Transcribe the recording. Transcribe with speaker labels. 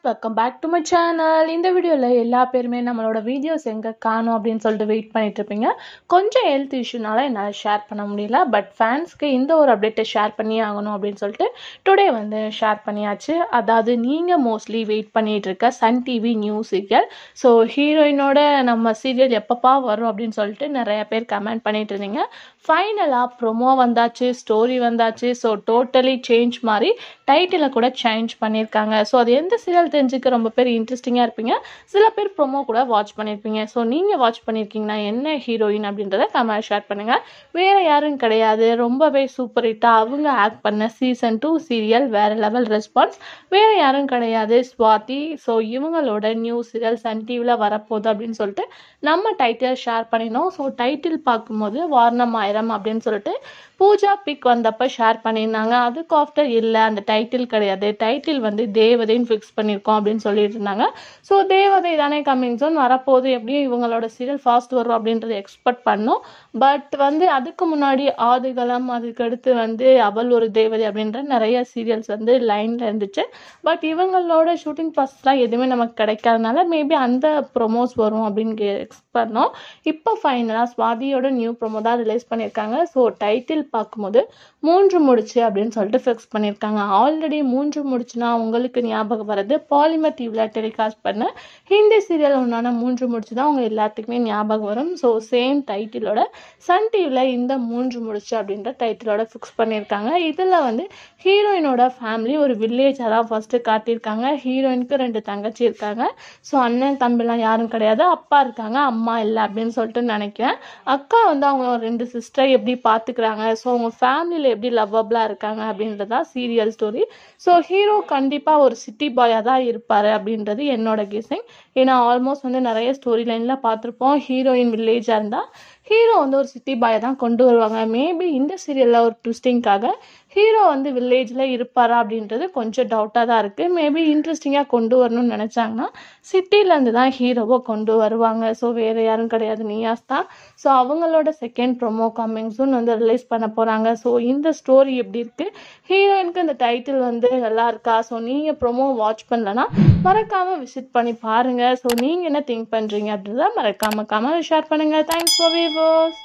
Speaker 1: Welcome back to my channel. இந்த வீடியோவில் எல்லா பேருமே நம்மளோட வீடியோஸ் எங்கே காணும் அப்படின்னு சொல்லிட்டு வெயிட் பண்ணிட்டு இருப்பீங்க. கொஞ்சம் ஹெல்த் இஷ்யூனால என்னால் ஷேர் பண்ண முடியல. பட் ஃபேன்ஸ்க்கு இந்த ஒரு அப்டேட்டை ஷேர் பண்ணி ஆகணும் அப்படின்னு சொல்லிட்டு டுடே வந்து ஷேர் பண்ணியாச்சு. அதாவது நீங்கள் மோஸ்ட்லி வெயிட் பண்ணிட்டு இருக்க Sun TV new serial. So ஹீரோயினோட நம்ம சீரியல் எப்பப்பா வரும் அப்படின்னு சொல்லிட்டு நிறைய பேர் கமெண்ட் பண்ணிட்டு இருந்தீங்க. ஃபைனலாக ப்ரொமோ வந்தாச்சு, ஸ்டோரி வந்தாச்சு. ஸோ டோட்டலி சேஞ்ச் மாதிரி டைட்டிலை கூட சேஞ்ச் பண்ணியிருக்காங்க. ஸோ அது எந்த சீரியல் தெரிஞ்சுக்க ரொம்ப பேர் இன்ட்ரெஸ்டிங்காக இருப்பீங்க. சில பேர் ப்ரொமோ கூட வாட்ச் பண்ணியிருப்பீங்க. ஸோ நீங்கள் வாட்ச் பண்ணியிருக்கீங்கன்னா என்ன ஹீரோயின் அப்படின்றத கமெண்ட் ஷேர் பண்ணுங்கள். வேறு யாரும் கிடையாது, ரொம்பவே சூப்பர் ஹிட்டாக அவங்க ஆக்ட் பண்ண சீசன் 2 சீரியல் வேறு லெவல் ரெஸ்பான்ஸ். வேறு யாரும் கிடையாது, ஸ்வாதி. ஸோ இவங்களோட நியூ சீரியல் சன் டிவியில் வரப்போகுது அப்படின்னு சொல்லிட்டு நம்ம டைட்டில் ஷேர் பண்ணினோம். ஸோ டைட்டில் பார்க்கும்போது வாரணம் ஆயிரம் அப்படின்னு சொல்லிட்டு பூஜா பிக் வந்தப்போ ஷேர் பண்ணியிருந்தாங்க. அதுக்கு ஆஃப்டர் இல்லை, அந்த டைட்டில் கிடையாது, டைட்டில் வந்து தேவதைன்னு ஃபிக்ஸ் பண்ணியிருக்கோம் அப்படின்னு சொல்லிட்டு இருந்தாங்க. ஸோ தேவதை தானே கம்மிங் சூன் வரப்போகுது, எப்படியும் இவங்களோட சீரியல் ஃபாஸ்ட் வரும் அப்படின்றத எக்ஸ்பெக்ட் பண்ணோம். பட் வந்து அதுக்கு முன்னாடி ஆதிகளம், அதுக்கடுத்து வந்து அவள் ஒரு தேவதை அப்படின்ற நிறைய சீரியல்ஸ் வந்து லைனில் இருந்துச்சு. பட் இவங்களோட ஷூட்டிங் ப்ராசஸ்லாம் எதுவுமே நமக்கு கிடைக்காதனால மேபி அந்த ப்ரொமோஸ் வரும் அப்படின்னு எக்ஸ்பெக்ட் பண்ணோம். இப்போ ஃபைனலாக ஸ்வாதியோட நியூ ப்ரொமோ தான் ரிலீஸ் பண்ணியிருக்காங்க. ஸோ டைட்டில் பார்க்கும்போது 3 முடிச்சு அப்படின்னு சொல்லிட்டு ஃபிக்ஸ் பண்ணியிருக்காங்க. ஆல்ரெடி 3 முடிச்சுனா உங்களுக்கு ஞாபகம் வர்றது பாலிமர் டிவியில் டெலிகாஸ்ட் பண்ண ஹிந்தி சீரியல் ஒன்றான 3 முடிச்சு தான் அவங்க எல்லாத்துக்குமே ஞாபகம் வரும். ஸோ சேம் டைட்டிலோட சன் டிவியில் இந்த 3 முடிச்சு அப்படின்ற டைட்டிலோட ஃபிக்ஸ் பண்ணியிருக்காங்க. இதில் வந்து ஹீரோயினோட ஃபேமிலி ஒரு வில்லேஜாக தான் ஃபஸ்ட்டு காட்டியிருக்காங்க. ஹீரோயினுக்கு 2 தங்கச்சி இருக்காங்க. ஸோ அண்ணன் தம்பிலாம் யாரும் கிடையாது, அப்பா இருக்காங்க, அம்மா இல்லை அப்படின்னு சொல்லிட்டு நினைக்கிறேன். அக்கா வந்து அவங்க 2 சிஸ்டரை எப்படி பார்த்துக்கிறாங்க, ஸோ அவங்க ஃபேமிலியில் எப்படி லவ்வபிளாக இருக்காங்க அப்படின்றதா சீரியல் ஸ்டோரி. ஸோ ஹீரோ கண்டிப்பாக ஒரு சிட்டி பாயாக தான் இருப்பார் அப்படின்றது என்னோட கெஸிங். ஏன்னா ஆல்மோஸ்ட் வந்து நிறைய ஸ்டோரி லைனில் பார்த்துருப்போம், ஹீரோயின் வில்லேஜாக இருந்தால் ஹீரோ வந்து ஒரு சிட்டி பாயை தான் கொண்டு வருவாங்க. மேபி இந்த சீரியலில் ஒரு ட்விஸ்டிங்காக ஹீரோ வந்து வில்லேஜில் இருப்பாரா அப்படின்றது கொஞ்சம் டவுட்டாக தான் இருக்குது. மேபி இன்ட்ரெஸ்டிங்காக கொண்டு வரணும்னு நினச்சாங்கன்னா சிட்டிலேருந்து தான் ஹீரோவை கொண்டு வருவாங்க. ஸோ வேறு யாரும் கிடையாது, நியாஸ் தான். ஸோ அவங்களோட செகண்ட் ப்ரொமோ கம்மிங் சூன் வந்து ரிலீஸ் பண்ண போகிறாங்க. ஸோ இந்த ஸ்டோரி எப்படி இருக்குது, ஹீரோயினுக்கு இந்த டைட்டில் வந்து நல்லா இருக்கா? ஸோ நீங்கள் ப்ரொமோ வாட்ச் பண்ணலன்னா மறக்காமல் விசிட் பண்ணி பாருங்கள். ஸோ நீங்கள் என்ன திங்க் பண்ணுறீங்க அப்படின்றத மறக்காமல் கமெண்ட் ஷேர் பண்ணுங்கள். Thanks for viewers.